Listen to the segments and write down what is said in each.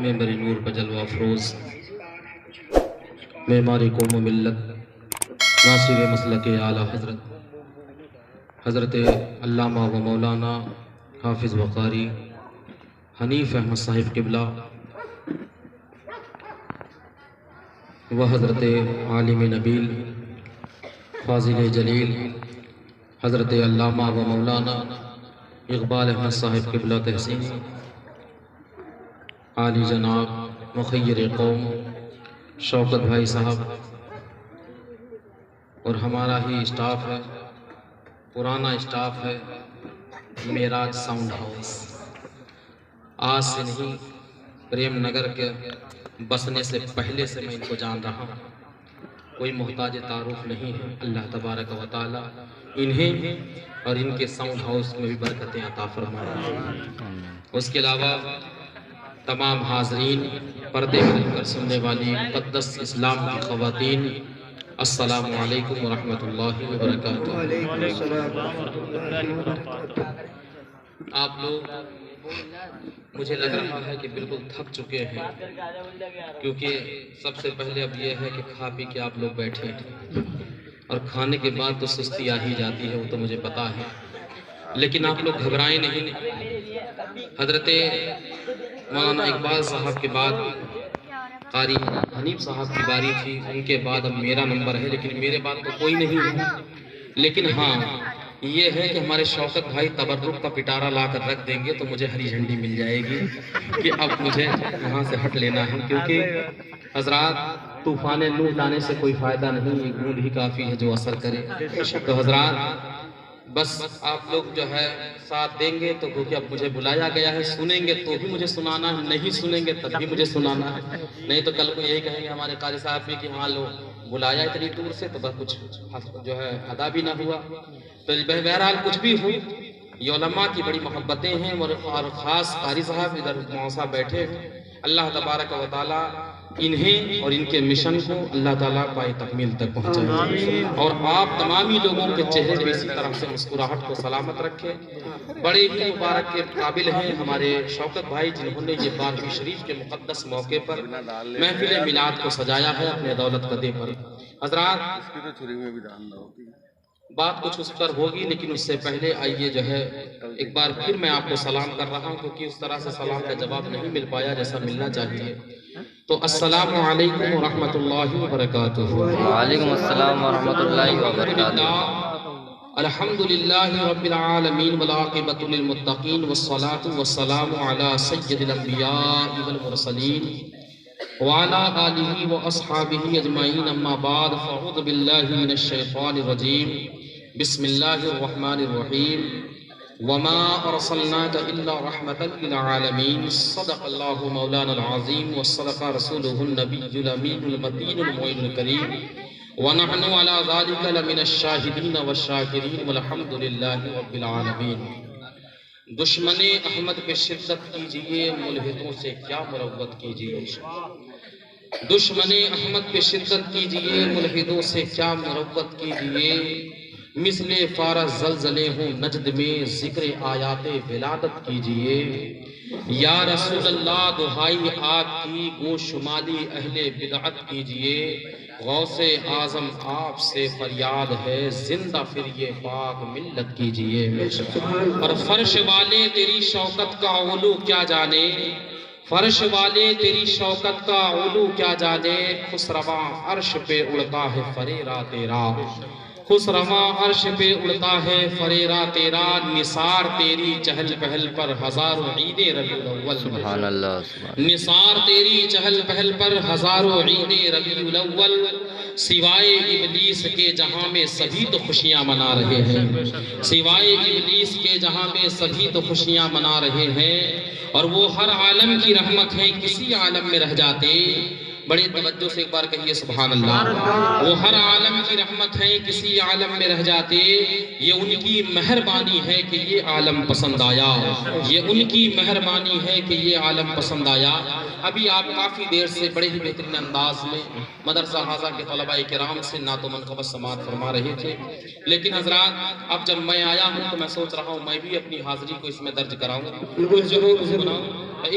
ممبر نور بجلوہ افروز معماری قوم و ملت ناصر مسلک اعلیٰ حضرت علامہ و مولانا حافظ وقاری حنیف احمد صاحب قبلہ و حضرت عالم نبیل فاضل جلیل حضرت علامہ و مولانا اقبال احمد صاحب قبلہ تحسین عالی جناب مخیر قوم شوکت بھائی صاحب اور ہمارا ہی اسٹاف ہے، پرانا اسٹاف ہے، معراج ساؤنڈ ہاؤس، آج سے نہیں پریم نگر کے بسنے سے پہلے سے میں ان کو جان رہا ہوں، کوئی محتاج تعارف نہیں ہے۔ اللہ تبارک و تعالی انہیں اور ان کے ساؤنڈ ہاؤس میں بھی برکتیں عطا فرمائے۔ اس کے علاوہ تمام حاضرین، پردے کھول کر سننے والی مقدس اسلام کی خواتین، السلام علیکم ورحمۃ اللہ وبرکاتہ۔ آپ لوگ مجھے لگ رہا ہے کہ بالکل تھک چکے ہیں، کیونکہ سب سے پہلے اب یہ ہے کہ کھا پی کے آپ لوگ بیٹھے ہیں، اور کھانے کے بعد تو سستی آ ہی جاتی ہے، وہ تو مجھے پتا ہے، لیکن آپ لوگ گھبرائیں نہیں۔ حضرت مولانا اقبال صاحب کے بعد قاری حنیف صاحب کی باری تھی، ان کے بعد اب میرا نمبر ہے، لیکن میرے بعد تو کوئی نہیں ہے۔ لیکن ہاں یہ ہے کہ ہمارے شوکت بھائی تبرک کا پٹارا لا کر رکھ دیں گے تو مجھے ہری جھنڈی مل جائے گی کہ اب مجھے یہاں سے ہٹ لینا ہے، کیونکہ حضرات طوفان نوح لانے سے کوئی فائدہ نہیں، یہ گونج ہی کافی ہے جو اثر کرے۔ تو حضرات بس آپ لوگ جو ہے ساتھ دیں گے تو، کیونکہ اب مجھے بلایا گیا ہے، سنیں گے تو بھی مجھے سنانا ہے، نہیں سنیں گے تب بھی مجھے سنانا ہے، نہیں تو کل کو یہی کہیں گے ہمارے قاری صاحب بھی کہ ہاں لو بلایا اتنی دور سے تو بس کچھ جو ہے ادا بھی نہ ہوا۔ تو بہرحال کچھ بھی ہو، یہ علماء کی بڑی محبتیں ہیں، اور خاص قاری صاحب ادھر موسیٰ بیٹھے ہیں، اللہ تبارک و تعالی انہیں اور ان کے مشن کو اللہ تعالیٰ پائے تکمیل تک پہنچائے، اور آپ تمامی لوگوں کے چہرے پہ اسی طرح سے مسکراہٹ کو سلامت رکھے۔ بڑے ہی مبارک کے قابل ہیں ہمارے شوکت بھائی، جنہوں نے یہ بارہویں شریف کے مقدس موقع پر محفل میلاد کو سجایا ہے اپنے دولت قدے پر۔ حضرات بات کچھ اس پر ہوگی، لیکن اس سے پہلے آئیے جو ہے ایک بار پھر میں آپ کو سلام کر رہا ہوں، کیونکہ اس طرح سے سلام کا جواب نہیں مل پایا جیسا ملنا چاہیے۔ تو السلام علیکم ورحمۃ اللہ وبرکاتہ۔ وعلیکم السلام ورحمۃ اللہ وبرکاتہ۔ الحمدللہ رب العالمین والعاقبۃ للمتقین والصلاة والسلام علی سید الانبیاء والمرسلین وعلی آلہ واصحابہ اجمعین، اما بعد، فاعوذ باللہ من الشیطان الرجیم، بسم اللہ الرحمن الرحیم، وما ارسلناک الا رحمتا للعالمین، صدق اللہ مولانا العظیم وصدق رسولہ النبی الامین المتین المعین الکریم، ونحن علی ذلک لمن الشاہدین والشاکرین والحمد للہ رب العالمین۔ دشمن احمد پہ شدت کیجئے، ملحدوں سے کیا مروت کیجئے۔ دشمن احمد پہ شدت کیجئے، ملحدوں سے کیا مروت کیجئے، مثل فارس زلزلے ہوں نجد میں، ذکر آیات ولادت کیجئے۔ یا رسول اللہ دہائی آگ کی، گو شمالی اہل بدعت کیجئے، غوث اعظم آپ سے فریاد ہے، زندہ پھر یہ پاک ملت کیجئے۔ اور فرش والے تیری شوکت کا علو کیا جانے، فرش والے تیری شوکت کا علو کیا جانے، خسرواں عرش پہ اڑتا ہے فریرہ تیرا، خسرواں عرش پہ اڑتا ہے فریرہ تیرا، نثار تیری چہل پہل پر ہزاروں عید ربیع الاول، سبحان اللہ سبحان نثار تیری چہل پہل پر ہزاروں عید ربیع الاول، سوائے ابلیس کے جہاں میں سبھی تو خوشیاں منا رہے ہیں، سوائے ابلیس کے جہاں میں سبھی تو خوشیاں منا رہے ہیں، اور وہ ہر عالم کی رحمت ہے، کسی عالم میں رہ جاتے بڑی توجہ سے ایک بار کہیے سبحان اللہ۔ وہ ہر عالم کی رحمت ہیں، کسی عالم میں رہ جاتے، یہ ان کی مہربانی ہے کہ یہ عالم پسند آیا، یہ ان کی مہربانی ہے کہ یہ عالم پسند آیا۔ ابھی آپ کافی دیر سے بڑے ہی بہترین انداز میں مدرسہ حاضہ کے طلباء کرام سے نعت و منقبت سماعت فرما رہے تھے، لیکن حضرات اب جب میں آیا ہوں تو میں سوچ رہا ہوں میں بھی اپنی حاضری کو اس میں درج کراؤں، کچھ ضرور سناؤں،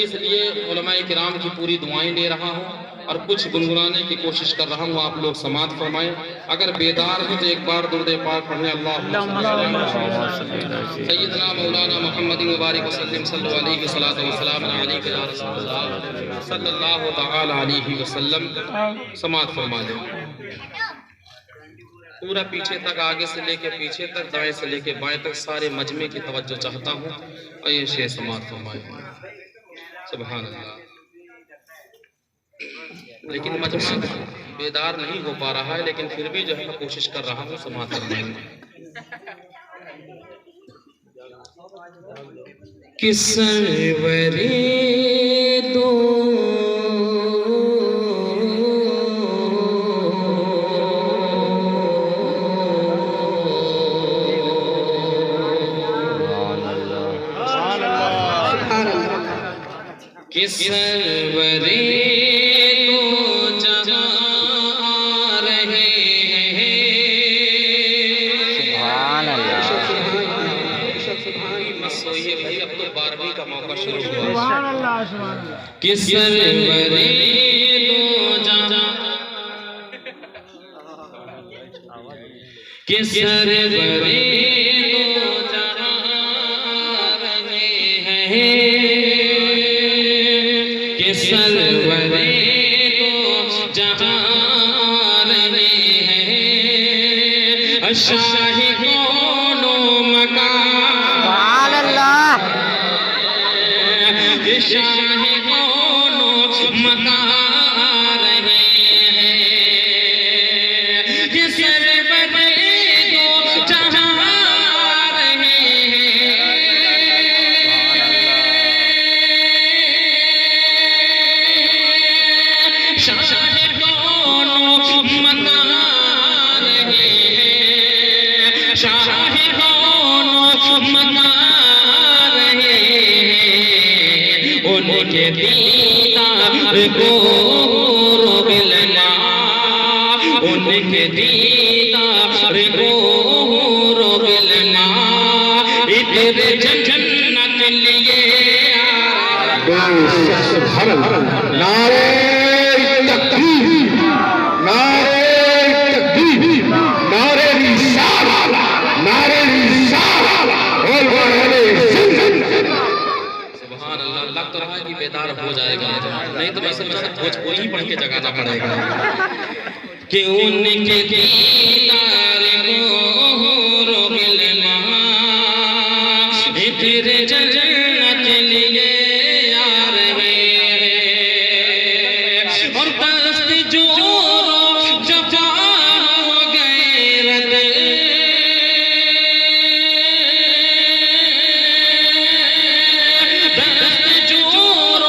اس لیے علماء کرام کی پوری دعائیں لے رہا ہوں اور کچھ گنگنانے کی کوشش کر رہا ہوں، آپ لوگ سماعت فرمائیں۔ اگر بیدار ہیں تو ایک بار درود پاک پڑھیں، اللہم سیدنا مولانا محمد مبارک وسلم صلی اللہ علیہ وسلم علیہ یا رسول اللہ صلی اللہ تعالی علیہ وسلم، سماعت فرما لیں۔ پورا پیچھے تک، آگے سے لے کے پیچھے تک، دائیں سے لے کے بائیں تک سارے مجمع کی توجہ چاہتا ہوں، اور یہ شیخ سماعت فرمائیں۔ سبحان اللہ۔ لیکن مجمع بیدار نہیں ہو پا رہا ہے، لیکن پھر بھی جو ہے میں کوشش کر رہا ہوں سماعت کرنے میں۔ کہ سرور دو کہ سرور دو جہاں آ رہے ہیں۔ سبحان اللہ۔ مسوئیے بھائی، اب تو 12ویں کا موقع شروع ہوا۔ کہ سرور دو جہاں، کہ سرور دو جہاں آ رہے ہیں، کہ سرور دو جہاں آ رہے ہیں، شاہ کون و مکان، سبحان اللہ۔ شاہ کون و مکان آ رہے ہیں، کہ سرور دو جہاں آ رہے ہیں، شاہ کون و مکان آ رہے ہیں، شاہ کون و مکان آ رہے ہیں، ان کے دیدار کو روک لینا، ان کے دیدار کو روک لینا، ادھر جنت لیے آ رہے ہیں۔ نعرہ تکبیر، نعرہ تکبیر، نعرہ رسالت، نعرہ رسالت، اور سبحان اللہ۔ لگ تو رہا ہے کہ بیدار ہو جائے گا، نہیں تو بس بھوجپوری پڑھ کے جگانا پڑے گا۔ کہ ان کے دیدار کو روک لینا، ادھر جنت لیے آ رہے ہیں، اور دست جور جفا ہو غیرت، دست جور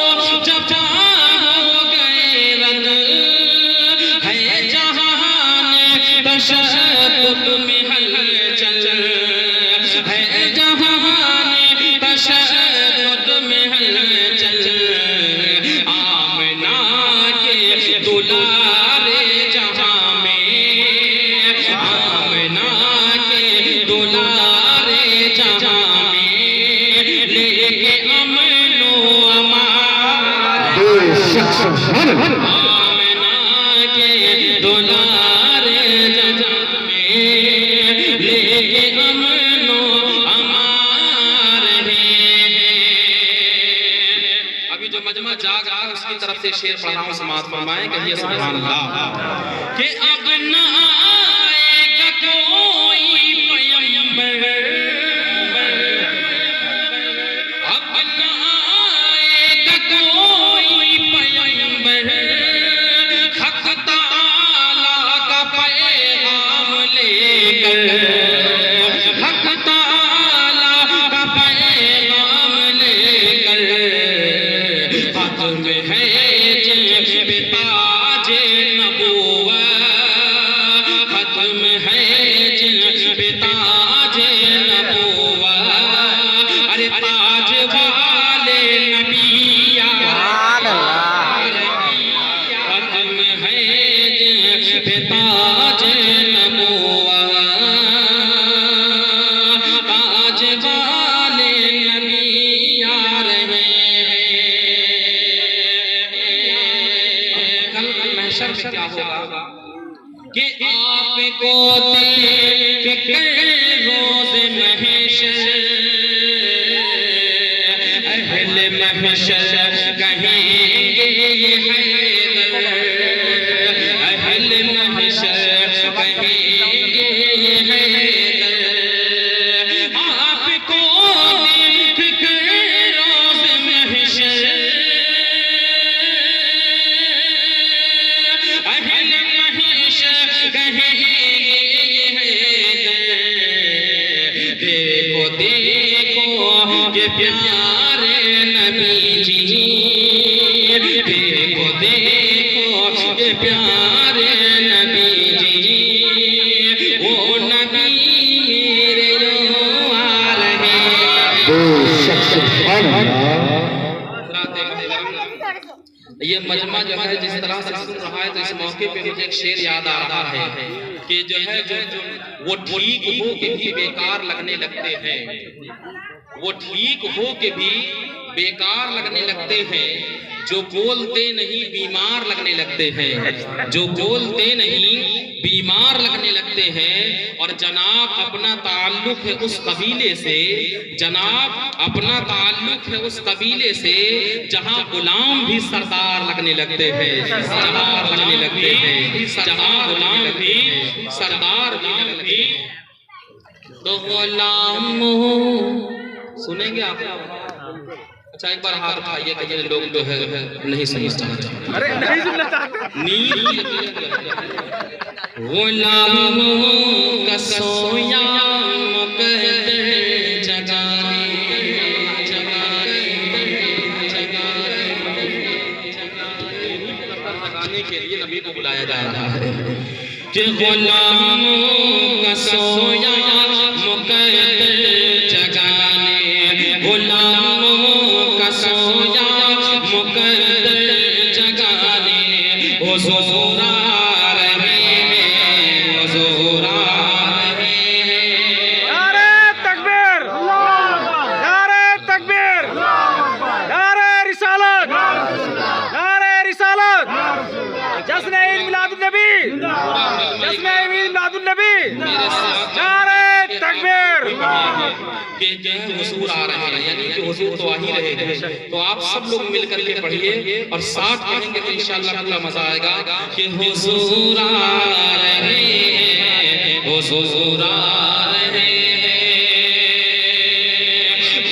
جفا ہو غیرت، ہے جہان تشدد میں ہلچل، ہے جہان تشدد میں ہلچل، آمنہ کے دلارے جہاں میں، آمنہ کے دلارے جہاں میں، لے کے امن و امان، آمنہ کے دلارے جہاں میں، لے کے امن و امان رہے ہیں۔ ابھی جو مجمع جاگ رہا ہے اس کی طرف سے شعر پڑھ رہا ہوں، سماعت فرمائیں، کہیے سبحان اللہ۔ کہ اب نہ آئے گا کوئی پیمبر، اب نہ آئے گا کوئی پیمبر، حق تعالیٰ کا پیغام لے کر، حق تعالیٰ کا پیغام لے کر، ختم ہے جب محشر میں کیا ہوگا کہ آپ کو دیکھ کر روز محشر اہل محشر کہیں گے یہ حیدر، اہل محشر کہیں گے یہ حیدر، آپ کو دیکھ کر روز محشر اہل محشر کہیں گے یہ حیدر، دیکھو دیکھو کہ پیارے نبی جی، دیکھو دیکھو کہ پیارے نبی جی، وہ نبی میرے جو آ رہے ہیں۔ یہ مجمع جو ہے جس طرح سے سن رہا ہے تو اس موقع پہ مجھے ایک شعر یاد آ رہا ہے کہ جو ہے وہ ٹھیک ہو کے بھی بیکار لگنے لگتے ہیں، وہ ٹھیک ہو کے بھی بیکار لگنے لگتے ہیں، جو بولتے نہیں بیمار لگنے لگتے ہیں، جو بولتے نہیں بیمار لگنے لگتے ہیں، اور جناب اپنا تعلق ہے اس قبیلے سے، جناب اپنا تعلق ہے اس قبیلے سے جہاں غلام بھی سردار لگنے لگتے ہیں، سردار لگنے لگتے ہیں، جہاں غلام بھی سردار بھی لگتے ہیں۔ تو غلام سنیں گے آپ؟ اچھا ایک بار ہاتھ اٹھائیے کہ یہ لوگ جو ہے نہیں سمجھنا چاہتے، نہیں سننا چاہتے۔ غلاموں کا سویا مقدر جگانے کے لیے نبی کو بلایا جا رہا ہے کہ غلاموں کا سویا مقدر جگانے، غلاموں کا سویا مقدر جگانے، حضور آ رہے ہیں، حضور آ رہے ہیں۔ نعرہ تکبیر، نعرہ تکبیر، نعرہ رسالت، نعرہ رسالت، جشن عید میلاد النبی، جشن عید میلاد النبی، نعرہ تکبیر۔ کہ جو ہے حضور آ رہے ہیں، یعنی کہ حضور تو آ ہی رہے ہیں، تو آپ سب لوگ مل کر کے پڑھیے اور ساتھ پڑھیں گے تو انشاءاللہ پورا مزہ آئے گا کہ حضور آ رہے ہیں، حضور آ رہے ہیں،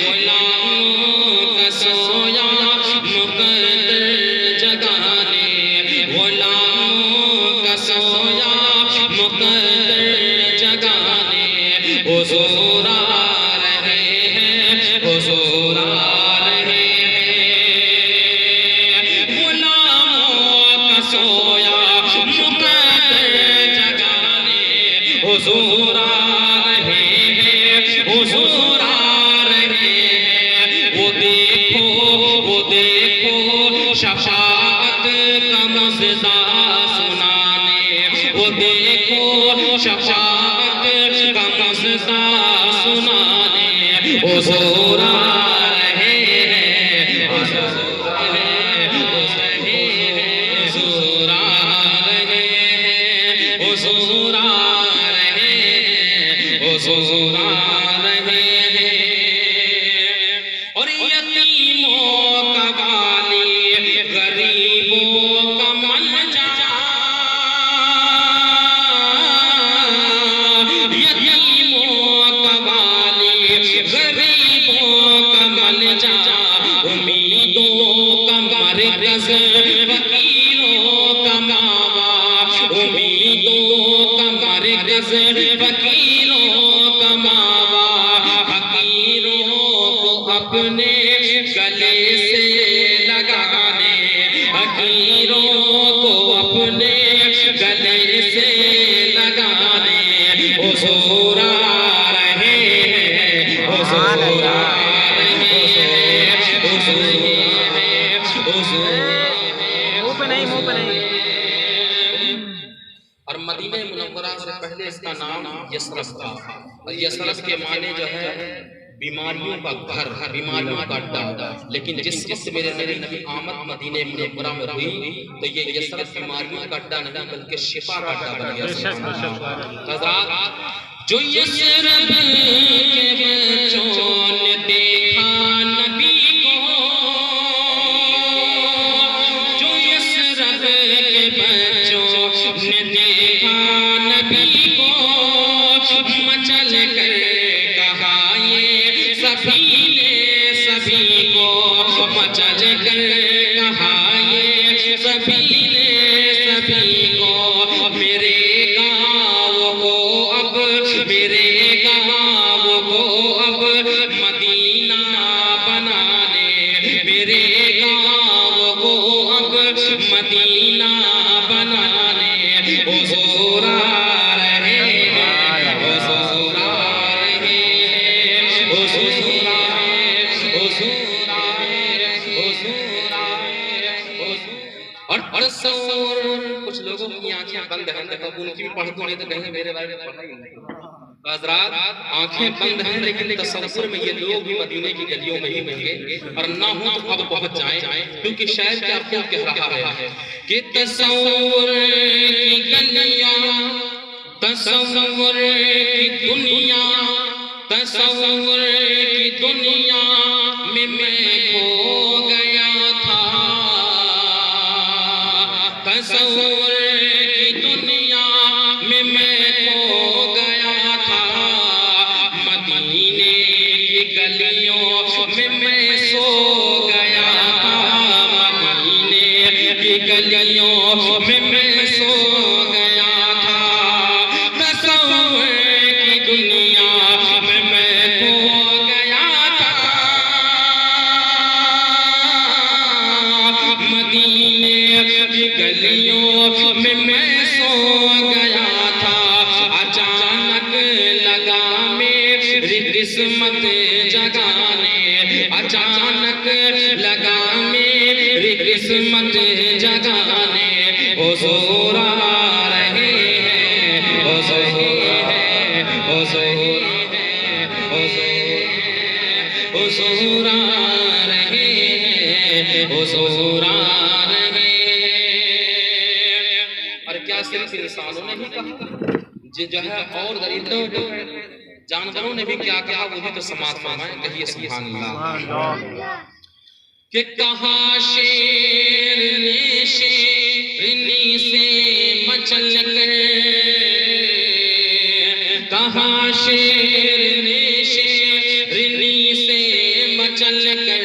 غلاموں کا سویا مقدر جگانے، غلاموں کا سویا مقدر جگانے، حضور آ رہے ہیں، حضور آ رہے ہیں، غلاموں کا سویا مقدر جگانے، حضور آ رہے ہیں، حضور آ رہے ہیں، وہ دیکھو شفاعت کا مزدہ سنانے، وہ دیکھو شفاعت کا مزدہ سنانے، حضور آ رہے ہیں، حضور آ رہے ہیں، حضور آ رہے ہیں، حضور آ رہے ہیں، حضور آ رہے ہیں، اور یتیموں کا والی، غریبوں کا ملجا، یتیموں کا والی، غریبوں کا ملجا، امیدوں کا مرکز، فقیروں کا ماوا، امیدوں کا مرکز، فقیروں کا ماوا، فقیروں کو اپنے گلے سے لگانے، فقیروں کو اپنے گلے سے لگانے، حضور آ رہے ہیں، حضور آ رہے ہیں، حضور منہ پہ نہیں، منہ پہ نہیں۔ اور مدینہ منورہ سے پہلے اس کا نام یثرب تھا، اور یثرب کے معنی جو ہے بیماریوں کا گھر، بیماریوں کا اڈا، لیکن جس وقت میرے نبی آمد مدینہ منورہ میں ہوئی تو یہ یثرب بیماریوں کا اڈا نہیں بلکہ شفا کا اڈا بن گیا۔ حضرات جو یثرب کے بچوں نے دیکھا نبی کو، جو یثرب کے بچوں نے دیکھا نبی کو، مچل کر کہا یہ سبھی نے سبھی کو، مچل کر کہا یہ سبھی نے سبھی کو، میرے گاؤں کو اب، میرے گاؤں کو اب مدینہ بنانے، میرے گاؤں کو اب مدینہ بنانے حضور آ رہے ہیں، حضور آ رہے ہیں، حضور آ رہے ہیں، حضور آ رہے ہیں، حضور آ رہے ہیں۔ اور تصور، کچھ لوگوں کی آنکھیں بند ہیں، تو ان کی بھی پڑھ دوں نہیں تو کہیں میرے بارے میں پڑھا ہی نہیں۔ حضرات آنکھیں بند ہیں لیکن تصور میں یہ لوگ بھی مدینے کی گلیوں میں ہی ہوں گے، اور نہ ہوں تو اب پہنچ جائیں، کیونکہ شاید کیا خود کہہ رہا ہے کہ تصور کی گلیاں، تصور کی دنیا، تصور کی دنیا میں کھو گیا تھا، تصور کی دنیا میں کھو گیا تھا، مدینے کی گلیوں میں سو گیا تھا، مدینے کی گلیوں میں سو گیا تھا، تصور کی دنیا میں کھو گیا تھا، مدینے کی گلیوں میں سو گیا تھا، اچانک لگا میری قسمت جگانے، اچانک لگا میری قسمت جگانے، حضور آ رہے ہیں، حضور ہے، حضور ہے، حضور آ رہے ہیں، حضور آ رہے ہیں۔ اور کیا صرف انسانوں نے ہی کہا، جو ہے اور درندوں جانوروں نے بھی کیا کہا وہ بھی تو سماعت فرمائیں، کہیے سبحان اللہ۔ کہ کہا شیر نے شیرنی سے مچل کر، کہا شیر نے شیرنی سے مچل کر،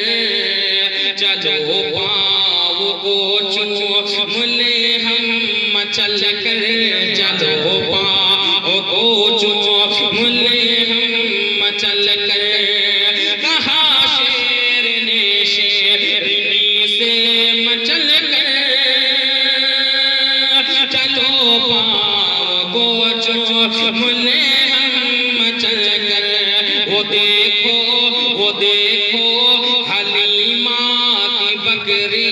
چلو پاؤں کو چوم لے ہم مچل کر، چلو پاؤں کو چوم لے ہم مچل کر، کہا شیر نے شیرنی سے مچل کر، چلو پاؤں کو چوم لے ہم مچل کر، وہ دیکھو حلیمہ کی بکری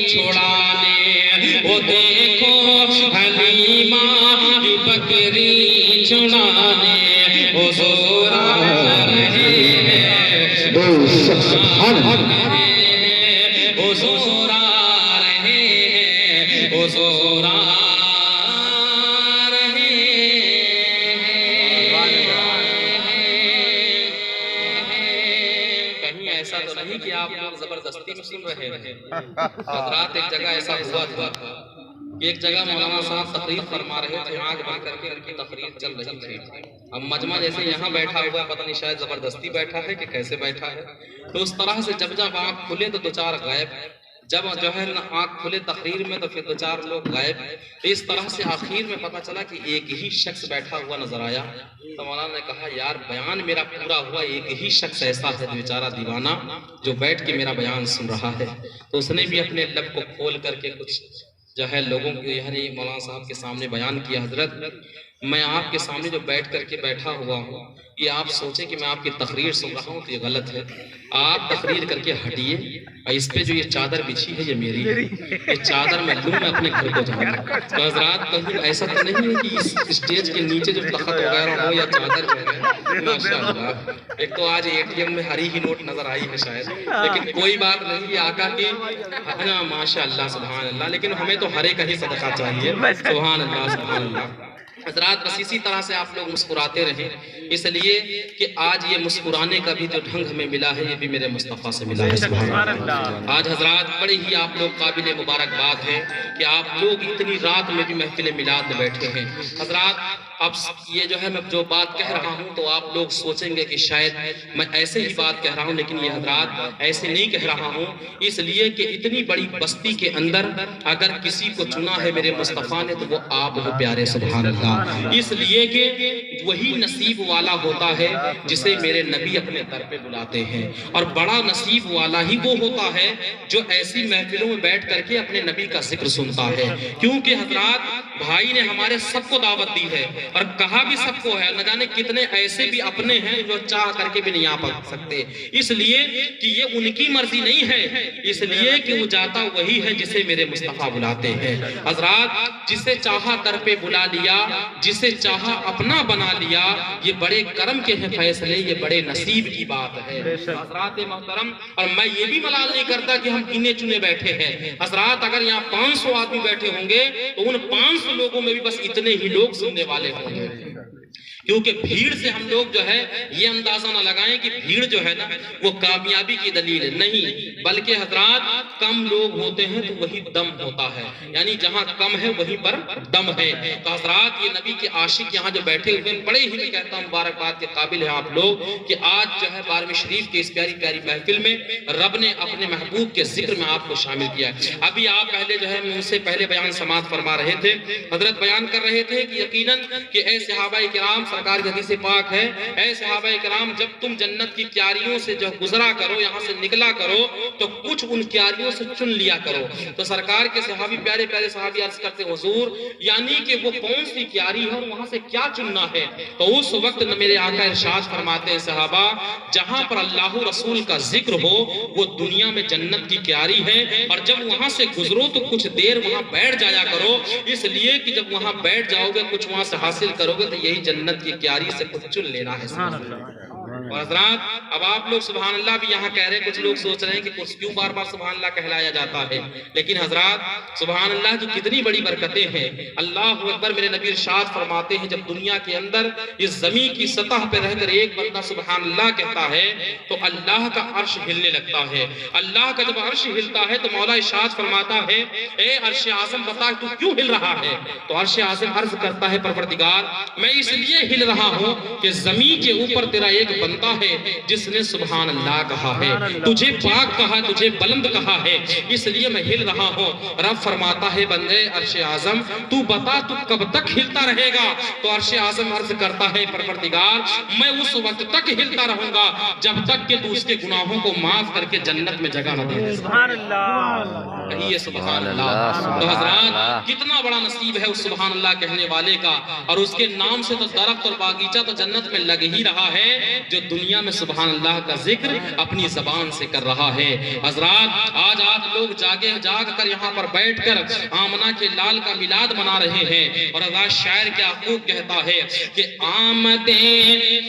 چھڑانے، وہ دیکھو حلیمہ کی بکری چھڑانے، حضور آ رہے ہیں، حضور آ رہے ہیں، حضور آ رہے ہیں۔ کہیں ایسا تو نہیں کہ آپ لوگ زبردستی میں سن رہے ہیں؟ حضرات ایک جگہ ایسا ہوا تھا کہ ایک جگہ مولانا صاحب تقریر فرما رہے تھے، آنکھ بند کر کے ان کی تقریر چل رہی تھی، اب مجمع جیسے یہاں بیٹھا ہوا ہے، پتہ نہیں شاید زبردستی بیٹھا ہے کہ کیسے بیٹھا ہے، تو اس طرح سے جب آنکھ کھلے تو دو چار غائب، جب جو ہے آنکھ کھلے تقریر میں تو پھر دو چار لوگ غائب، اس طرح سے آخر میں پتہ چلا کہ ایک ہی شخص بیٹھا ہوا نظر آیا، تو مولانا نے کہا یار بیان میرا پورا ہوا، ایک ہی شخص ایسا ہے بیچارہ دیوانہ جو بیٹھ کے میرا بیان سن رہا ہے، تو اس نے بھی اپنے لب کو کھول کر کے کچھ جو ہے لوگوں کے یعنی مولانا صاحب کے سامنے بیان کیا، حضرت میں آپ کے سامنے جو بیٹھ کر کے بیٹھا ہوا ہوں، یہ آپ سوچیں کہ میں آپ کی تقریر سن رہا ہوں تو یہ غلط ہے. آپ تقریر کر کے ہٹیے، اور اس پہ جو یہ چادر بچھی ہے یہ میری ہے. یہ چادر میں لوں، میں اپنے گھر کو جاؤں گا. تو حضرات کہیں ایسا تو نہیں ہے کہ اس اسٹیج کے نیچے جو تخت وغیرہ ہو یا چادر جو ہے. ماشاءاللہ، ایک تو آج ATM میں ہری ہی نوٹ نظر آئی ہے شاید، لیکن کوئی بات نہیں. یہ آقا کی ماشاءاللہ سبحان اللہ، لیکن ہمیں تو ہرے کا ہی صدقہ چاہیے. سبحان اللہ سبحان اللہ. حضرات بس اسی طرح سے آپ لوگ مسکراتے رہیں، اس لیے کہ آج یہ مسکرانے کا بھی جو ڈھنگ ہمیں ملا ہے یہ بھی میرے مصطفیٰ سے ملا ہے. سبحان اللہ. آج حضرات بڑے ہی آپ لوگ قابل مبارکباد ہیں کہ آپ لوگ اتنی رات میں بھی محفل میلاد میں بیٹھے ہیں. حضرات اب یہ جو ہے میں جو بات کہہ رہا ہوں تو آپ لوگ سوچیں گے کہ شاید میں ایسے ہی بات کہہ رہا ہوں، لیکن یہ حضرات ایسے نہیں کہہ رہا ہوں. اس لیے کہ اتنی بڑی بستی کے اندر اگر کسی کو چنا ہے میرے مصطفیٰ نے تو وہ آپ ہو پیارے. سبحان اللہ. اس لیے کہ وہی نصیب والا ہوتا ہے جسے میرے نبی اپنے در پہ بلاتے ہیں، اور بڑا نصیب والا ہی وہ ہوتا ہے جو ایسی محفلوں میں بیٹھ کر کے اپنے نبی کا ذکر سنتا ہے. کیونکہ حضرات بھائی نے ہمارے سب کو دعوت دی ہے اور کہا بھی سب کو ہے. نہ جانے کتنے ایسے بھی اپنے ہیں جو چاہ کر کے بھی نہیں آ سکتے، اس لیے کہ یہ ان کی مرضی نہیں ہے، اس لیے کہ وہ جاتا وہی ہے جسے میرے مصطفیٰ بلاتے ہیں. حضرات جسے چاہا در پہ بلا لیا، جسے چاہا اپنا بنا لیا، یہ بڑے کرم کے ہیں فیصلے، یہ بڑے نصیب کی بات ہے. حضرات محترم، اور میں یہ بھی ملال نہیں کرتا کہ ہم گنے چنے بیٹھے ہیں. حضرات اگر یہاں 500 آدمی بیٹھے ہوں گے تو ان 500 لوگوں میں بھی بس اتنے ہی لوگ سننے والے ہوں گے. کیونکہ بھیڑ سے ہم لوگ جو ہے یہ اندازہ نہ لگائیں کہ بھیڑ جو ہے نا وہ کامیابی کی دلیل نہیں، بلکہ حضرات کم لوگ ہوتے ہیں تو وہی دم ہوتا ہے. یعنی جہاں کم ہے وہیں پر دم ہے. تو حضرات یہ نبی کے عاشق یہاں جو بیٹھے ہوئے بڑے ہی میں کہتا ہوں مبارکباد کے قابل ہیں آپ لوگ کہ آج جو ہے 12ویں شریف کے اس پیاری پیاری محفل میں رب نے اپنے محبوب کے ذکر میں آپ کو شامل کیا. ابھی آپ پہلے جو ہے مجھ سے پہلے بیان سماعت فرما رہے تھے، حضرت بیان کر رہے تھے کہ یقیناً کہ اے صحابہ کرام، سرکار کی حدیث پاک ہے، اے صحابہ کرام جب تم جنت کی کیاریوں سے جو گزرا کرو، یہاں سے نکلا کرو تو کچھ ان کیاریوں سے چن لیا کرو. تو سرکار کے صحابی پیارے پیارے صحابی عرض کرتے حضور یعنی کہ وہ کون سی کیاری ہے اور وہاں سے کیا چننا ہے؟ تو اس وقت میرے آقا ارشاد فرماتے ہیں صحابہ جہاں پر اللہ رسول کا ذکر ہو وہ دنیا میں جنت کی کیاری ہے، اور جب وہاں سے گزرو تو کچھ دیر وہاں بیٹھ جایا کرو، اس لیے کہ جب وہاں بیٹھ جاؤ گے کچھ وہاں سے حاصل کرو گے تو یہی جنت کی کیاری سے کچھ چن لینا ہے. اور حضرات اب آپ لوگ سبحان اللہ بھی یہاں کہہ رہے ہیں، کچھ لوگ سوچ رہے ہیں کہ کیوں بار بار سبحان اللہ کہلایا جاتا ہے، لیکن حضرات سبحان اللہ کی کتنی بڑی برکتیں ہیں. اللہ اکبر. میرے نبی ارشاد فرماتے ہیں جب دنیا کے اندر اس زمین کی سطح پہ رہ کر ایک بندہ سبحان اللہ کہتا ہے تو اللہ کا عرش ہلنے لگتا ہے. اللہ کا جب عرش ہلتا ہے تو مولا ارشاد فرماتا ہے اے عرش اعظم بتا تو کیوں ہل رہا ہے؟ تو عرش اعظم عرض کرتا ہے پروردگار میں اس لیے ہل رہا ہوں کہ زمین کے اوپر تیرا ایک بندہ ہے جس نے سبحان اللہ کہا ہے، تجھے پاک کہا، تجھے بلند کہا ہے، اس لیے میں ہل رہا ہوں. رب فرماتا ہے بندے عرش اعظم تو بتا تو کب تک ہلتا رہے گا؟ تو عرش اعظم عرض کرتا ہے پروردگار میں اس وقت تک ہلتا رہوں گا جب تک کہ تو اس کے گناہوں کو معاف کر کے جنت میں جگہ نہ دے. سبحان اللہ. کہیے سبحان اللہ. تو حضرات کتنا بڑا نصیب ہے اس سبحان اللہ کہنے والے کا، اور اس کے نام سے تو درخت اور باغیچہ تو جنت میں لگ ہی رہا ہے جو دنیا میں سبحان اللہ کا ذکر اپنی زبان سے کر رہا ہے. حضرات آج آپ لوگ جاگ کر یہاں پر بیٹھ کر آمنہ کے لال کا میلاد منا رہے ہیں، اور حضرات شاعر کیا خوب کہتا ہے کہ آمد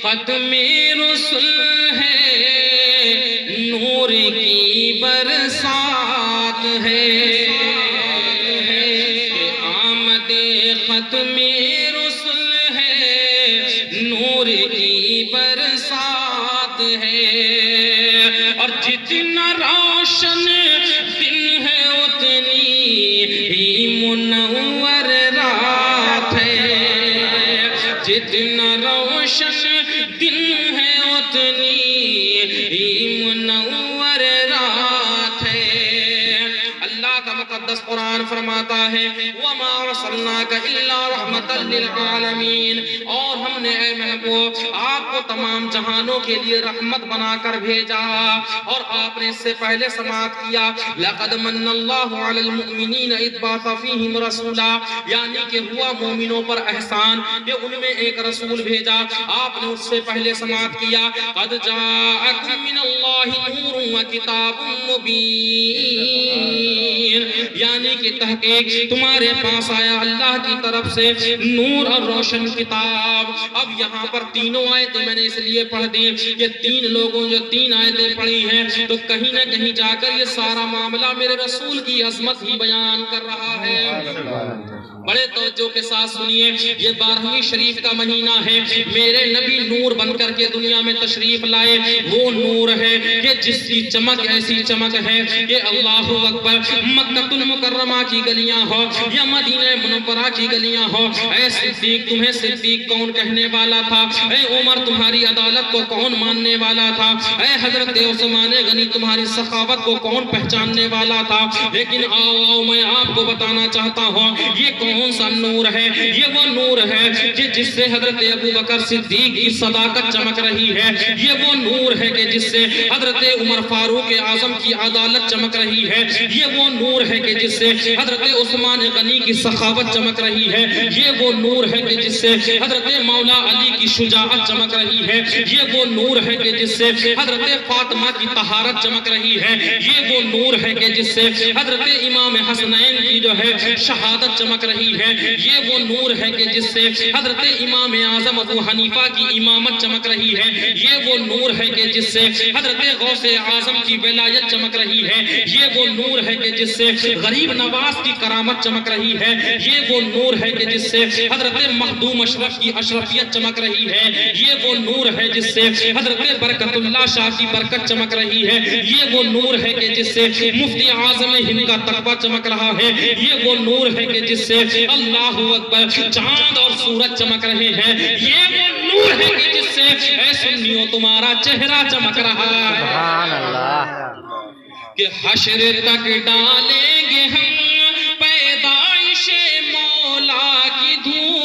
ختم رسل ہے نور کی برسات ہے، آمد ختم رسل ہے نور کی برسات ہے، اور جتنا روشن دن ہے اتنی ہی منور رات ہے، جتنا روشن دن ہے اتنی ہی منور رات ہے. اللہ کا مقدس قرآن فرماتا ہے وَمَا أَرْسَلْنَاكَ إِلَّا رَحْمَةً لِلْعَالَمِينَ، اور ہم نے اے محبوب آپ کو تمام جہانوں کے لیے رحمت بنا کر بھیجا۔ اور آپ نے اس سے پہلے سماعت کیا لَقَدْ مَنَّ اللَّهُ عَلَى الْمُؤْمِنِينَ إِذْ بَعَثَ فِيهِمْ رَسُولًا، یعنی کہ ہوا مومنوں پر احسان کہ ان میں ایک رسول بھیجا۔ آپ نے اس سے پہلے سماعت کیا قَدْ جَاءَكُم مِّنَ اللَّهِ نُورٌ وَكِتَابٌ مُّبِينٌ، یعنی کہ تحقیق تمہارے پاس آیا اللہ کی طرف سے نور اور روشن کتاب۔ اب یہاں پر تینوں آیتیں میں نے اس لیے پڑھ دی کہ تین لوگوں جو تین آیتیں پڑھی ہیں تو کہیں نہ کہیں جا کر یہ سارا معاملہ میرے رسول کی عظمت ہی بیان کر رہا ہے۔ بڑے توجہ کے ساتھ سنیے، یہ 12ویں شریف کا مہینہ ہے، میرے نبی نور بن کر کے دنیا میں تشریف لائے۔ وہ نور ہے کہ جس کی چمک ایسی چمک ہے کہ اللہ اکبر، مکہ المکرمہ کی گلیاں ہو یا مدینہ منورہ کی گلیاں ہو، اے صدیق تمہیں صدیق کون کہنے والا تھا؟ اے عمر تمہاری عدالت کو کون ماننے والا تھا؟ اے حضرت عثمان غنی تمہاری سخاوت کو کون پہچاننے والا تھا؟ لیکن آؤ میں آپ کو بتانا چاہتا ہوں یہ کون سا نور ہے؟ یہ وہ نور ہے کہ جس سے حضرت ابوبکر صدیق کی صداقت چمک رہی ہے، یہ وہ نور ہے کہ جس سے حضرت عمر فاروق اعظم کی عدالت چمک رہی ہے، یہ وہ نور ہے کہ جس سے حضرت عثمان غنی کی سخاوت چمک رہی ہے، یہ وہ نور ہے کہ جس سے حضرت مولا علی کی شجاعت چمک رہی ہے، یہ وہ نور ہے کہ جس سے حضرت فاطمہ کی طہارت چمک رہی ہے، یہ وہ نور ہے کہ جس سے حضرت امام حسنین کی جو ہے شہادت چمک رہی ہے، یہ وہ نور ہے کہ جس سے حضرت امام اعظم ابو حنیفہ کی امامت چمک رہی ہے، یہ وہ نور ہے کہ جس سے حضرت غوث اعظم کی ولایت چمک رہی ہے، یہ وہ نور ہے کہ جس سے غریب نواز کی کرامت چمک رہی ہے، یہ وہ نور ہے کہ جس سے حضرت مخدوم اشرف کی اشرفیت چمک رہی ہے، یہ وہ نور ہے جس سے حضرت برکت اللہ شاہ کی برکت چمک رہی ہے، یہ وہ نور ہے کہ جس سے مفتی اعظم ہند کا تقویٰ چمک رہا ہے، یہ وہ نور ہے کہ جس سے اللہ اکبر چاند اور سورج چمک رہے ہیں، یہ وہ نور ہے کہ جس سے اے سنیوں تمہارا چہرہ چمک رہا ہے۔ سبحان اللہ، کہ حشر تک ڈالیں گے ہم پیدائش مولا کی دھوم،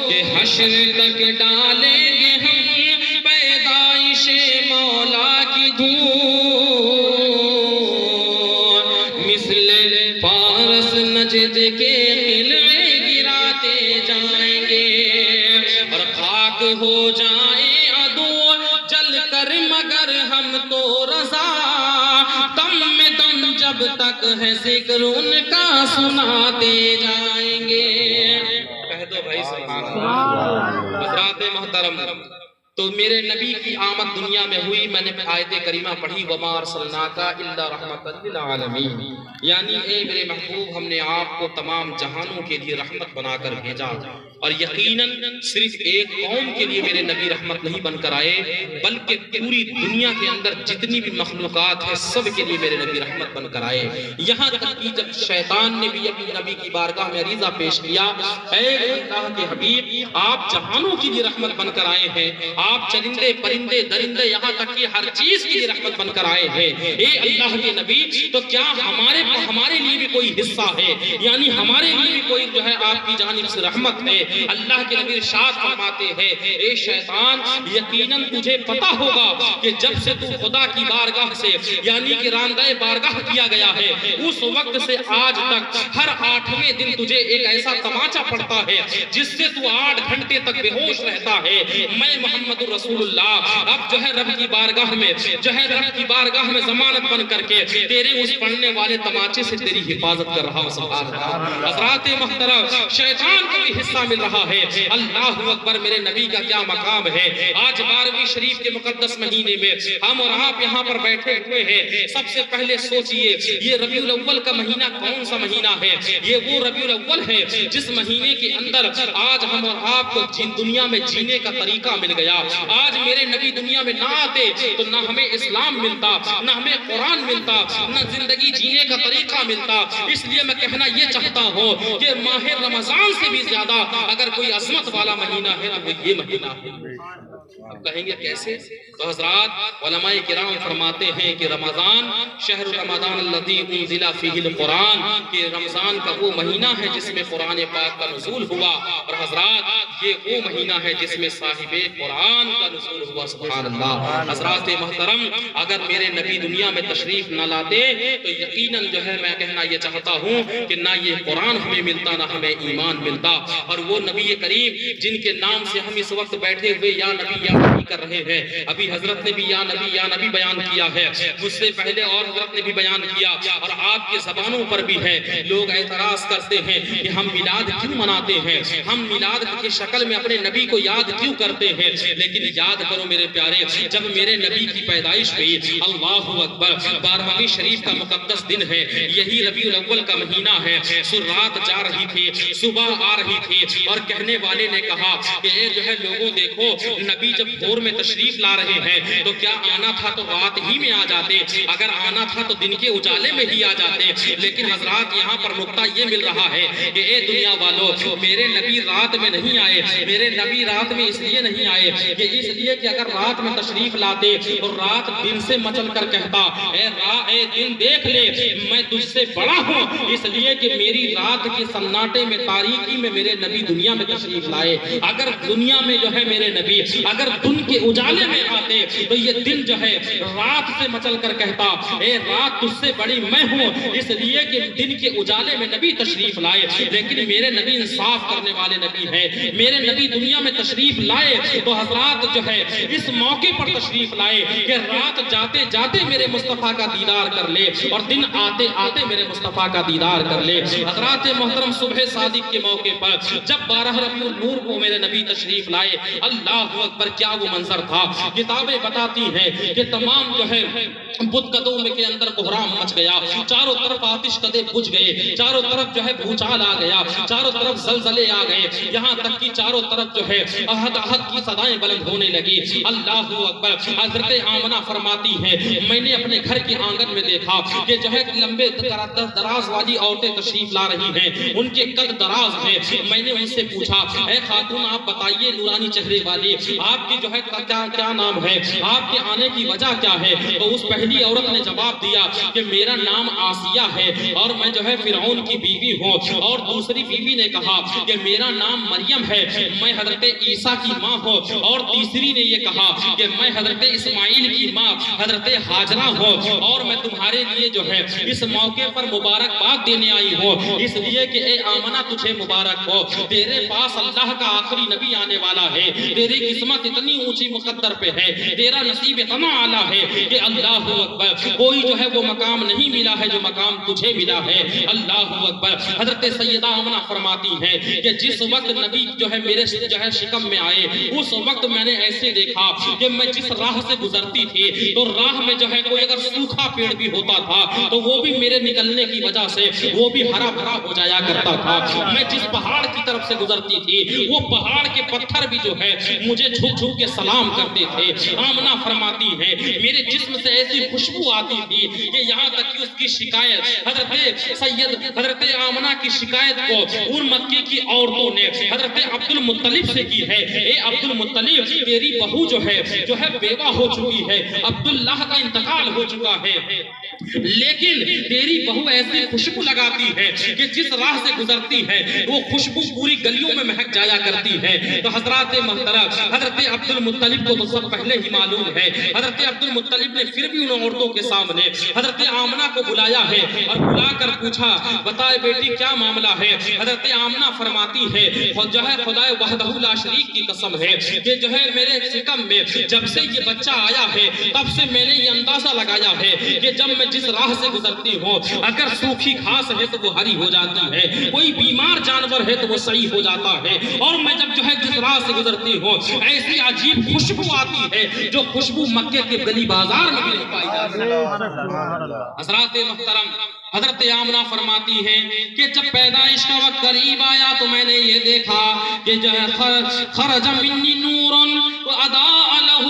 کہ حشر تک ڈالیں گے ہم پیدائش مولا کی دھوم، مثل فارس نجد کے قلعے گراتے جائیں گے اور خاک ہو جائیں مگر ہم تو رضا، دم میں دم جب تک ہے ذکر ان کا سناتے جائیں گے۔ کہہ دو بھائی سبحان اللہ۔ حضرات محترم، تو میرے نبی کی آمد دنیا میں ہوئی، میں نے آیت کریمہ پڑھی وَمَا أَرْسَلْنَاكَ إِلَّا رَحْمَةً لِلْعَالَمِينَ، یعنی اے میرے محبوب ہم نے آپ کو تمام جہانوں کے لیے رحمت بنا کر بھیجا، اور یقیناً صرف ایک قوم کے لیے میرے نبی رحمت نہیں بن کر آئے بلکہ پوری دنیا کے اندر جتنی بھی مخلوقات ہیں سب کے لیے میرے نبی رحمت بن کر آئے۔ یہاں تک کہ جب شیطان نے بھی اپنے نبی کی بارگاہ میں عریضہ پیش کیا، اے اللہ کے حبیب آپ جہانوں کے لیے رحمت بن کر آئے ہیں، آپ چرندے پرندے درندے یہاں تک کہ ہر چیز کے لیے رحمت بن کر آئے ہیں، اے اللہ کے نبی تو کیا ہمارے لیے بھی کوئی حصہ ہے، یعنی ہمارے لیے بھی کوئی جو ہے آپ کی جانب سے رحمت ہے؟ اللہ کے نبی ارشاد فرماتے ہیں اے شیطان یقیناً تجھے پتا ہوگا کہ جب سے تو خدا کی بارگاہ سے یعنی کہ راندہ بارگاہ کیا گیا ہے اس وقت سے آج تک ہر 8ویں دن تجھے ایک ایسا تماچا پڑتا ہے جس سے تو 8 گھنٹے تک بے ہوش رہتا ہے۔ میں محمد رسول اللہ اب جو ہے رب کی بارگاہ میں جو ہے رب کی بارگاہ میں ضمانت بن کر کے تیرے اس پڑھنے والے تماچے سے تیری حفاظت کر رہا ہوں۔ سبحان اللہ۔ حضرات محترم شیطان کو بھی حصہ مل رہا ہے۔ اللہ اکبر، میرے نبی کا کیا مقام ہے۔ آج 12ویں شریف کے مقدس مہینے میں ہم اور آپ یہاں پر بیٹھے ہوئے ہیں۔ سب سے پہلے سوچئے یہ ربیع الاول کا مہینہ کون سا مہینہ ہے؟ یہ وہ ربیع الاول ہے جس مہینے کے اندر آج ہم اور آپ کو دنیا میں جینے کا طریقہ مل گیا۔ آج میرے نبی دنیا میں نہ آتے تو نہ ہمیں اسلام ملتا، نہ ہمیں قرآن ملتا، نہ زندگی جینے کا طریقہ ملتا۔ اس لیے میں کہنا یہ چاہتا ہوں کہ ماہ رمضان سے بھی زیادہ اگر کوئی عظمت والا مہینہ ہے تو وہ یہ مہینہ ہے۔ اب کہیں گے کیسے؟ تو حضرات علماء کرام فرماتے ہیں کہ رمضان شہر رمضان الذی انزل فیہ القرآن، کہ رمضان کا وہ مہینہ ہے جس میں قرآن پاک کا نزول ہوا، اور حضرات یہ وہ مہینہ ہے جس میں صاحب قرآن کا نزول ہوا۔ سبحان اللہ۔ حضرات محترم، اگر میرے نبی دنیا میں تشریف نہ لاتے تو یقیناً جو ہے میں کہنا یہ چاہتا ہوں کہ نہ یہ قرآن ہمیں ملتا نہ ہمیں ایمان ملتا۔ اور وہ نبی کریم جن کے نام سے ہم اس وقت بیٹھے ہوئے یا نبی یا نبی کر رہے ہیں، ابھی حضرت نے بھی یا نبی بیان کیا ہے، مجھ سے پہلے اور حضرت نے بھی بیان کیا، اور آپ کے زبانوں پر بھی ہے۔ لوگ اعتراض کرتے ہیں کہ ہم میلاد کیوں مناتے ہیں، ہم میلاد کی شکل میں اپنے نبی کو یاد کیوں کرتے ہیں؟ لیکن یاد کرو میرے پیارے، جب میرے نبی کی پیدائش ہوئی، اللہ اکبر، 12ویں شریف کا مقدس دن ہے، یہی ربیع الاول کا مہینہ ہے، رات جا رہی تھی، صبح آ رہی تھی، اور کہنے والے نے کہا کہ اے جو ہے لوگوں دیکھو، نبی جب بھور میں تشریف لا رہے ہیں تو کیا آنا تھا تو رات ہی میں آ جاتے، اگر آنا تھا تو دن کے اجالے میں ہی آ جاتے۔ لیکن حضرات یہاں پر نقطہ یہ مل رہا ہے کہ اے دنیا والو، میرے نبی رات میں نہیں آئے، میرے نبی رات میں اس لیے نہیں آئے کہ اس لیے کہ اگر رات میں تشریف لاتے اور رات دن سے مچل کر کہتا اے دن دیکھ لے میں تجھ سے بڑا ہوں، اس لیے کہ میری رات کے سناٹے میں تاریکی میں میرے نبی دنیا میں تشریف لائے۔ اگر دنیا میں جو ہے میرے نبی اگر دن کے اجالے میں آتے تو یہ دن جو ہے رات سے مچل کر کہتا اے رات تجھ سے بڑی میں ہوں، اس لیے کہ دن کے اجالے میں نبی تشریف لائے۔ لیکن میرے نبی انصاف کرنے والے نبی ہیں، میرے نبی دنیا میں تشریف لائے تو حضرات جو ہے اس موقع پر تشریف لائے کہ رات جاتے جاتے میرے مصطفیٰ کا دیدار کر لے اور دن آتے آتے میرے مصطفیٰ کا دیدار کر لے۔ حضرات محترم، صبح صادق کے موقع پر جب 12 ربیع النور کو میرے نبی تشریف لائے، اللہ اکبر کیا وہ منظر تھا۔ کتابیں بتاتی ہیں کہ تمام جو ہے بت قدوں میں کے اندر بحرام مچ گیا، چاروں طرف آتش قدے بجھ گئے، چاروں طرف جو ہے بھوچال آ گیا، چاروں طرف زلزلے آ گئے، یہاں تک کہ چاروں طرف جو ہے احد احد کی صدائیں بلند ہونے لگی۔ اللہ اکبر۔ حضرت آمنہ فرماتی ہیں میں نے اپنے گھر کے آنگن میں دیکھا کہ جو ہے لمبے دراز والی عورتیں تشریف لا رہی ہیں، ان کے قد دراز ہیں۔ میں نے ان سے پوچھا اے خاتون آپ بتائیے نورانی چہرے والی، آپ کی جو ہے کیا نام ہے، آپ کے آنے کی وجہ کیا ہے؟ تو اس پہلی عورت نے جواب دیا کہ میرا نام آسیہ ہے اور میں جو ہے فرعون کی بیوی ہوں، اور دوسری بیوی نے کہا کہ میرا نام مریم ہے، میں حضرت عیسیٰ کی ماں ہوں، اور تیسری نے یہ کہا کہ میں حضرت اسماعیل کی ماں حضرت ہاجرہ ہوں، اور میں تمہارے لیے جو ہے اس موقع پر مبارکباد دینے آئی ہوں، اس لیے کہ اے آمنہ تجھے مبارک ہو، تیرے پاس اللہ کا آخری نبی آنے والا ہے، تیری قسمت اتنی اونچی مقدر پہ ہے، تیرا نصیب اتنا اعلیٰ ہے کہ اللہ اکبر کوئی جو ہے وہ مقام نہیں ملا ہے جو مقام تجھے ملا ہے۔ اللہ اکبر۔ حضرت سیدہ آمنہ فرماتی ہیں کہ جس وقت نبی جو ہے میرے جو ہے شکم میں آئے، اس وقت میں نے ایسے دیکھا کہ میں جس راہ سے گزرتی تھی تو راہ میں جو ہے کوئی اگر سوکھا پیڑ بھی ہوتا تھا تو وہ بھی میرے نکلنے کی وجہ سے وہ بھی ہرا بھرا ہو جایا کرتا تھا۔ میں جس پہاڑ کی طرف سے گزرتی تھی وہ پہاڑ کے پتھر بھی جو ہے مجھے جھک جھک کے سلام کرتے تھے۔ آمنہ فرماتی ہے میرے جسم سے ایسی خوشبو آتی تھی کہ یہاں تک کہ اس کی شکایت حضرت آمنہ کی شکایت کو ان مکے کی عورتوں نے حضرت عبد المطلب سے کی ہے، اے عبد المطلب تیری بہو جو ہے بیوہ ہو چکی ہے، عبداللہ کا انتقال ہو چکا ہے، لیکن تیری بہو ایسی خوشبو لگاتی ہے کہ جس راہ سے گزرتی ہے وہ خوشبو پوری گلیوں میں مہک جایا کرتی ہے۔ تو حضرات محترم، حضرت عبد المطلب کو تو سب پہلے ہی معلوم ہے، حضرت عبد المطلب نے پھر بھی ان عورتوں کے سامنے حضرت آمنہ کو بلایا ہے اور بلا کر پوچھا بتائے بیٹی کیا معاملہ ہے؟ حضرت آمنہ فرماتی ہے جو ہے خدائے وحدہ لا شریک کی قسم ہے کہ جو ہے میرے شکم میں جب سے یہ بچہ آیا ہے تب سے میں نے یہ اندازہ لگایا ہے کہ جب میں جس راہ سے گزرتی ہوں اگر سوکھی گھاس ہے تو وہ ہری ہو جاتی ہے، کوئی بیمار جانور ہے تو وہ صحیح ہو جاتا ہے، اور میں جب جو ہے جس راہ سے گزرتی ہوں ایسی عجیب خوشبو آتی ہے جو خوشبو مکے کے گلی بازار میں بھی نہیں پائی جاتی ہے۔ حضرات محترم، حضرت آمنہ فرماتی ہیں کہ جب پیدائش کا وقت قریب آیا تو میں نے یہ دیکھا کہ جو ہے خرج منی نور اضاء له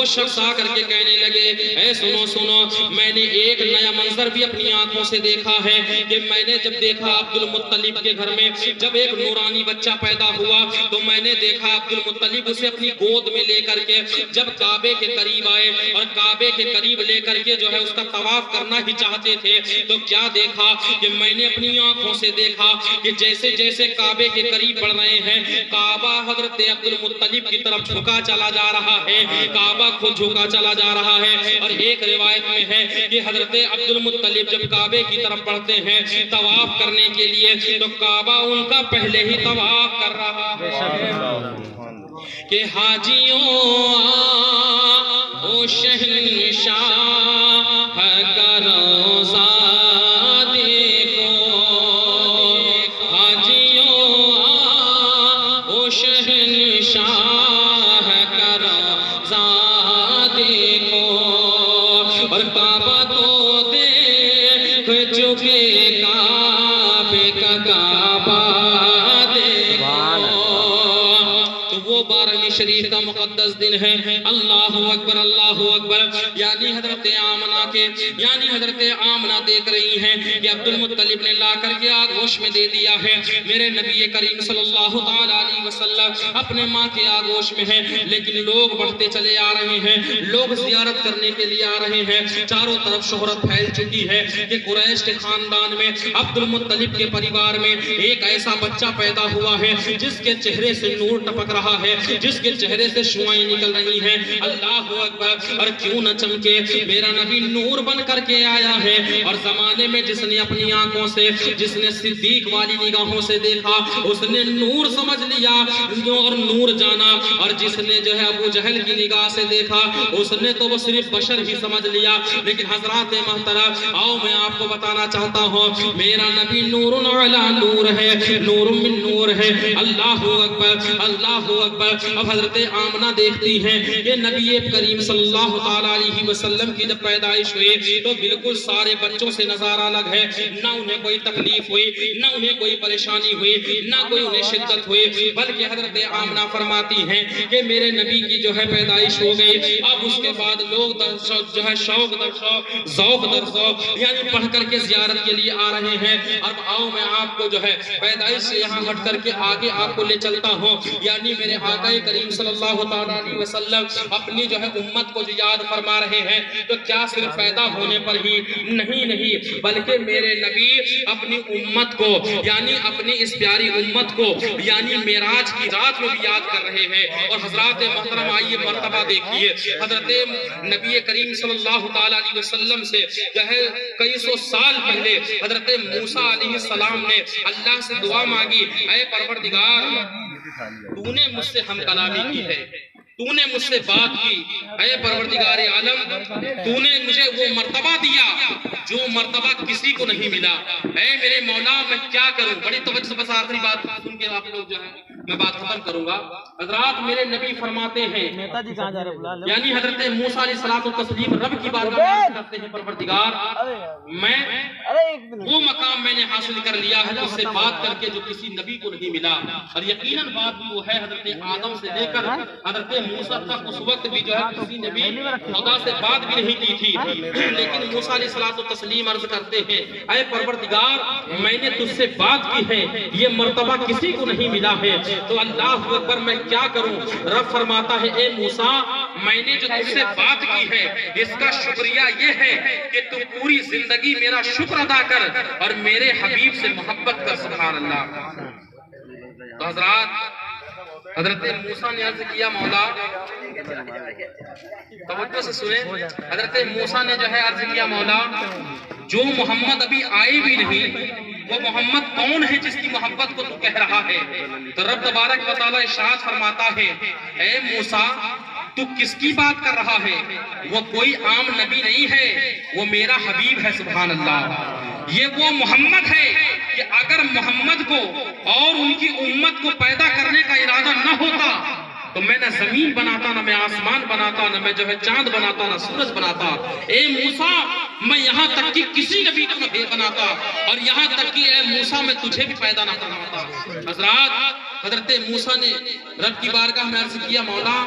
وہ شخص آ کر کے کہنے لگے اے سنو سنو، میں نے ایک نیا منظر بھی اپنی آنکھوں سے دیکھا ہے کہ میں نے جب دیکھا عبد المطلب کے گھر میں جب ایک نورانی بچہ پیدا ہوا تو میں نے دیکھا عبد المطلب اسے اپنی گود میں لے کر کے جب کعبے کے قریب آئے اور کعبے کے قریب لے کر کے جو ہے اس کا طواف کرنا ہی چاہتے تھے تو کیا دیکھا کہ میں نے اپنی آنکھوں سے دیکھا کہ جیسے جیسے کعبے کے قریب بڑھ رہے ہیں کعبہ حضرت عبد المطلب کی طرف جھکا چلا جا رہا ہے، کعبہ خود جھکا چلا جا رہا ہے۔ اور ایک روایت میں ہے کہ حضرت عبد المطلب جب کعبے کی طرف بڑھتے ہیں طواف کرنے کے لیے تو کعبہ ان کا پہلے ہی طواف کر رہا ہے کہ حاجیوں او شہنشاہ کا روضہ دیکھو، حاجیوں او شہنشاہ کا روضہ دیکھو، اور کعبہ تو دیکھ چکے کعبے کا کعبہ شریف کا مقدس دن ہے۔ اللہ اکبر اللہ اکبر، یعنی حضرت آمنہ دیکھ رہی ہیں کہ عبد المطلب نے لا کر کے آگوش میں دے دیا ہے۔ میرے نبی کریم صلی اللہ علیہ وسلم اپنے ماں کے آگوش میں ہیں، لیکن لوگ بڑھتے چلے آ رہے ہیں، لوگ زیارت کرنے کے لیے آ رہے ہیں، چاروں طرف شہرت پھیل چکی ہے کہ قریش کے خاندان میں عبد المطلب کے پریوار میں ایک ایسا بچہ پیدا ہوا ہے جس کے چہرے سے نور ٹپک رہا ہے، جس کے چہرے سے شعائیں نکل رہی ہیں۔ اللہ اکبر، اور کیوں نہ چمکے، میرا نبی نور بن کر کے آیا ہے۔ اور زمانے میں جس نے اپنی آنکھوں سے، جس نے صدیق والی نگاہوں سے دیکھا اس نے نور سمجھ لیا اور نور جانا، اور جس نے جو ہے ابو جہل کی نگاہ سے دیکھا اس نے تو وہ صرف بشر ہی سمجھ لیا۔ لیکن حضرات محترم، آؤ میں آپ کو بتانا چاہتا ہوں میرا نبی نور علی نور ہے، نور من نور ہے۔ اللہ اکبر اللہ اکبر۔ اب حضرت آمنہ دیکھتی ہیں کہ نبی کریم صلی اللہ علیہ وسلم کی جب پیدائش ہوئی تو بالکل سارے بچوں سے نظارہ الگ ہے، نہ انہیں کوئی تکلیف ہوئی، نہ انہیں کوئی پریشانی ہوئی، نہ کوئی انہیں شدت ہوئی، بلکہ حضرت آمنہ فرماتی ہیں کہ میرے نبی کی جو ہے پیدائش ہو گئی۔ اب اس کے بعد لوگ جو ہے شوق در شوق، ذوق در ذوق، یعنی پڑھ کر کے زیارت کے لیے آ رہے ہیں۔ اب آؤ میں آپ کو جو ہے پیدائش سے یہاں ہٹ کر کے آگے آپ کو لے چلتا ہوں، یعنی میرے آقا کریم صلی اللہ علیہ وسلم اپنی جو ہے امت کو جو یاد فرما رہے ہیں تو کیا صرف پیدا ہونے پر ہی نہیں، بلکہ میرے نبی اپنی امت کو، یعنی اپنی اس پیاری امت کو، یعنی معراج کی رات میں بھی یاد کر رہے ہیں۔ اور حضرات محترم آئیے مرتبہ دیکھیے، حضرت نبی کریم صلی اللہ علیہ وسلم سے جو ہے کئی سو سال پہلے حضرت موسیٰ علیہ السلام نے اللہ سے دعا مانگی، اے پروردگار تو نے مجھ سے ہم کلامی کی ہے، تو نے مجھ سے بات کی، اے پروردگار عالم تو نے مجھے وہ مرتبہ دیا جو مرتبہ کسی کو نہیں ملا، اے میرے مولا میں کیا کروں۔ بڑی توجہ سے بس آخری بات سن کے آپ لوگ جو ہے میں بات ختم کروں گا۔ حضرات میرے نبی فرماتے ہیں، یعنی حضرت موسیٰ علیہ السلام رب کی بارگاہ میں عرض کرتے ہیں پروردگار میں وہ مقام میں نے حاصل کر لیا ہے جس سے بات کر کے جو کسی نبی کو نہیں ملا، اور یقیناً بات بھی وہ ہے حضرت آدم سے لے کر حضرت موسیٰ تک اس وقت بھی جو ہے کسی نبی خدا سے بات بھی نہیں کی تھی، لیکن موسیٰ علیہ السلام عرض کرتے ہیں اے پروردگار میں نے تجھ سے بات کی ہے، یہ مرتبہ کسی کو نہیں ملا ہے، تو اللہ اکبر میں کیا کروں۔ رب فرماتا ہے اے موسیٰ میں نے جو تجھ سے بات کی ہے اس کا شکریہ یہ ہے کہ تو پوری زندگی میرا شکر ادا کر اور میرے حبیب سے محبت کر۔ سبحان اللہ۔ تو حضرات حضرت موسیٰ نے عرض کیا مولا، توجہ سے سنیں، حضرت موسیٰ نے جو ہے عرض کیا مولا جو محمد ابھی آئے بھی نہیں وہ محمد کون ہے جس کی محبت کو تو کہہ رہا ہے؟ تو رب تبارک و تعالی ارشاد فرماتا ہے اے موسیٰ تو کس کی بات کر رہا ہے؟ وہ کوئی عام نبی نہیں ہے، وہ میرا حبیب ہے۔ سبحان اللہ۔ یہ وہ محمد ہے کہ اگر محمد کو اور ان کی امت کو پیدا کرنے کا ارادہ نہ ہوتا تو میں نہ زمین بناتا، نہ میں آسمان بناتا، نہ میں جو ہے چاند بناتا، نہ سورج بناتا۔ اے موسیٰ میں یہاں تک کہ کسی نبی کو نہ بناتا، اور یہاں تک کہ اے موسیٰ میں تجھے بھی پیدا نہ فرماتا۔ حضرات، حضرت موسیٰ نے رب کی بارگاہ میں عرض کیا، مولا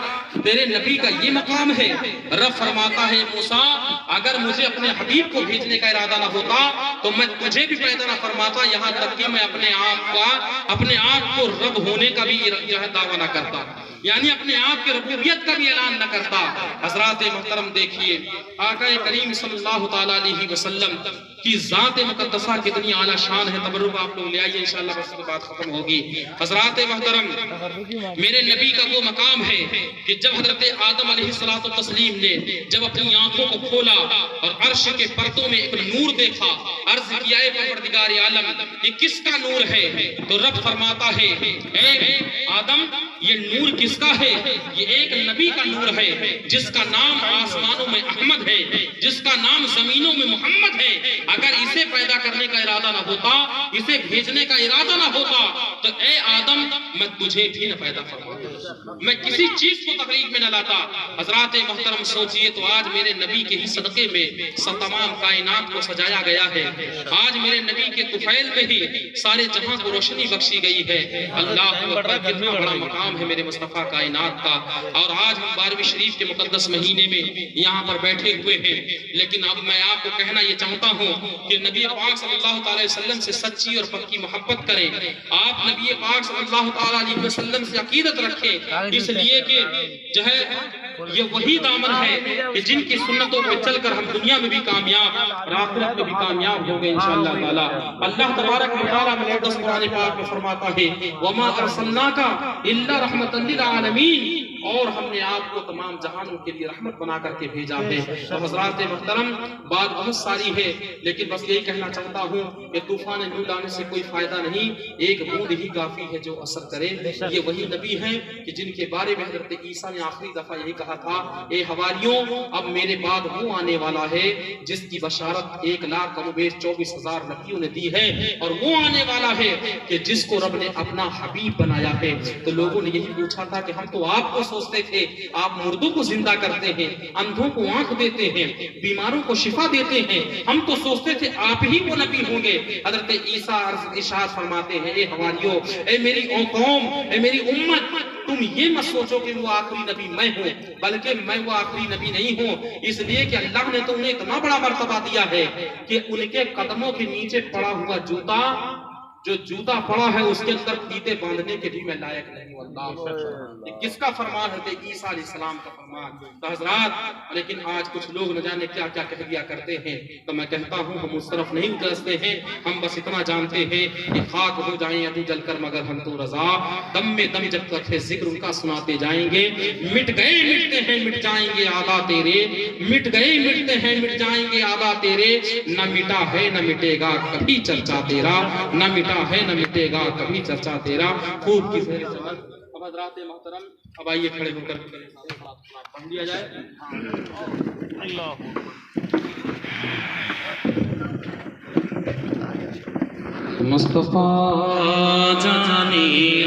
تیرے نبی کا یہ مقام ہے۔ رب فرماتا ہے موسیٰ اگر مجھے اپنے حبیب کو بھیجنے کا ارادہ نہ ہوتا تو میں تجھے بھی پیدا نہ فرماتا، یہاں تک کہ میں اپنے آپ کو رب ہونے کا بھی دعویٰ نہ کرتا، یعنی اپنے آپ کی ربوبیت کا بھی اعلان نہ کرتا۔ حضرات محترم دیکھیے آقا کریم صلی اللہ تعالیٰ علیہ وسلم کی ذات مقدسہ کتنی اعلیٰ شان ہے۔ تبرک آپ لوگ لے آئیے، انشاءاللہ بس کے بعد ختم ہوگی۔ حضرات محترم، میرے نبی کا وہ مقام ہے کہ جب حضرت آدم علیہ السلام نے جب اپنی آنکھوں کو کھولا اور عرش کے پردوں میں ایک نور دیکھا، عرض کیا اے پروردگار عالم یہ کس کا نور ہے؟ تو رب فرماتا ہے اے آدم یہ نور کس کا ہے؟ یہ ایک نبی کا نور ہے جس کا نام آسمانوں میں احمد ہے، جس کا نام زمینوں میں محمد ہے۔ اگر اسے پیدا کرنے کا ارادہ نہ ہوتا، اسے بھیجنے کا ارادہ نہ ہوتا تو اے آدم میں تجھے بھی نہ پیدا فرماتا، میں کسی چیز کو تقریب میں نہ لاتا۔ حضرات محترم سوچئے تو آج میرے نبی کے ہی صدقے میں تمام کائنات کو سجایا گیا ہے، آج میرے نبی کے طفیل میں ہی سارے جہاں کو روشنی بخشی گئی ہے۔ اللہ اکبر، کتنا بڑا مقام ہے میرے مصطفیٰ کائنات کا۔ اور آج ہم 12ویں شریف کے مقدس مہینے میں یہاں پر بیٹھے ہوئے ہیں، لیکن اب میں آپ کو کہنا یہ چاہتا ہوں کہ نبی پاک صلی اللہ تعالی وسلم سے سچی اور پکی محبت کریں۔ آپ نبی پاک صلی اللہ تعالی علیہ وسلم سے عقیدت رکھیں، اس لیے کہ جو ہے یہ وہی دامن ہے کہ جن کی سنتوں پہ چل کر ہم دنیا میں بھی کامیاب اور آخرت میں بھی کامیاب ہوں گے انشاءاللہ تعالی۔ اللہ تبارک و تعالی مقدس قرآن پاک میں فرماتا ہے وَمَا أَرْسَلْنَاكَ إِلَّا رَحْمَةً لِلْعَالَمِينَ، اور ہم نے آپ کو تمام جہانوں کے لیے رحمت بنا کر کے بھیجا ہے۔ تو حضرات محترم بات بہت ساری ہے، لیکن بس یہی کہنا چاہتا ہوں کہ طوفان نور آنے سے کوئی فائدہ نہیں، ایک بوند ہی کافی ہے جو اثر کرے۔ یہ وہی نبی ہیں کہ جن کے بارے میں حضرت عیسیٰ نے آخری دفعہ یہی کہا تھا اے حواریوں اب میرے بعد وہ آنے والا ہے جس کی بشارت 1,24,000 نبیوں نے دی ہے، اور وہ آنے والا ہے کہ جس کو رب نے اپنا حبیب بنایا ہے۔ تو لوگوں نے یہی پوچھا تھا کہ ہم تو آپ کو سوچتے تھے آپ مردوں کو زندہ کرتے ہیں، اندھوں کو آنکھ دیتے ہیں، بیماروں کو شفا دیتے ہیں، ہم تو سوچتے تھے آپ ہی وہ نبی ہوں گے۔ حضرت عیسیٰ ارشاد فرماتے ہیں اے حواریوں، اے میری قوم، اے میری امت، تم یہ مت سوچو کہ وہ آخری نبی میں ہوں، بلکہ میں وہ آخری نبی نہیں ہوں، اس لیے کہ اللہ نے تو انہیں اتنا بڑا مرتبہ دیا ہے کہ ان کے قدموں کے نیچے پڑا ہوا جوتا، جو جوتا پڑا ہے اس کے اندر فیتے باندھنے کے بھی میں لائق نہیں ہوں۔ اللہ، یہ کس کا فرمان ہے؟ عیسیٰ علیہ السلام کا فرمان۔ تو حضرات لیکن آج کچھ لوگ نہ جانے کیا کیا کہہ دیا کرتے ہیں، تو میں کہتا ہوں ہم اس طرف نہیں گزرتے ہیں، ہم بس اتنا جانتے ہیں کہ خاک ہو جائیں ابھی جل کر مگر ہم تو رضا، دم میں دم جب تک ہے ذکر ان کا سناتے جائیں گے، مٹ گئے مٹتے ہیں مٹ جائیں گے آدھا تیرے، مٹ گئے مٹتے ہیں مٹ جائیں گے آدھا تیرے، نہ مٹا ہے نہ مٹے گا کبھی چرچا تیرا، نہ مٹا ہے نہ مٹے گا کبھی چرچا تیرا۔ خوب کی زہر چمن۔ اب حضرات محترم اب آئیے کھڑے ہو کر پڑھ لیا جائے۔ مصطفیٰ جانی